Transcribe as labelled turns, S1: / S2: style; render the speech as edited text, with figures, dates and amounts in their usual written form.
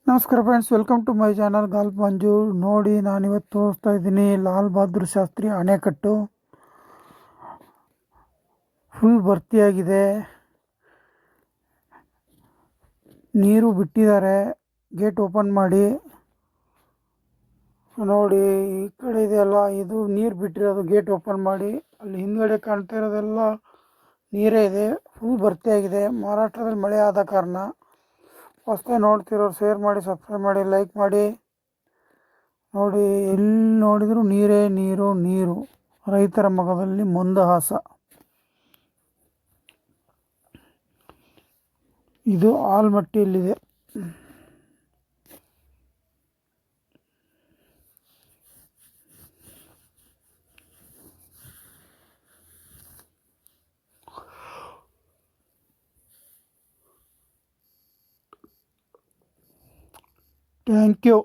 S1: ನಮಸ್ಕಾರ friends, welcome to my channel golf Manju. ನೋಡಿ, ನಾನಿವತ್ತು ತೋರಿಸ್ತಾ ಇದ್ದೀನಿ ಲಾಲ್ ಬಹದ್ದೂರ್ ಶಾಸ್ತ್ರಿ ಅಣೆಕಟ್ಟು. ಫುಲ್ ಭರ್ತಿಯಾಗಿದೆ, ನೀರು ಬಿಟ್ಟಿದ್ದಾರೆ. ಗೇಟ್ ಓಪನ್ ಮಾಡಿ ನೋಡಿ, ಈ ಕಡೆ ಇದೆಯಲ್ಲ, ಇದು ನೀರು ಬಿಟ್ಟಿರೋದು. ಗೇಟ್ ಓಪನ್ ಮಾಡಿ, ಅಲ್ಲಿ ಹಿಂದ್ಗಡೆ ಕಾಣ್ತಾ ಇರೋದೆಲ್ಲ ನೀರೇ ಇದೆ. ಫುಲ್ ಭರ್ತಿಯಾಗಿದೆ. ಮಹಾರಾಷ್ಟ್ರದಲ್ಲಿ ಮಳೆ ಆದ ಕಾರಣ. ಹೊಸದಾಗಿ ನೋಡ್ತಿರೋರು ಶೇರ್ ಮಾಡಿ, ಸಬ್ಸ್ಕ್ರೈಬ್ ಮಾಡಿ, ಲೈಕ್ ಮಾಡಿ. ನೋಡಿ, ಎಲ್ಲಿ ನೋಡಿದರೂ ನೀರೇ ನೀರು ನೀರು. ರೈತರ ಮೊಗದಲ್ಲಿ ಮಂದಹಾಸ. ಇದು ಆಲ್ಮಟ್ಟಿಯಲ್ಲಿದೆ. Thank you.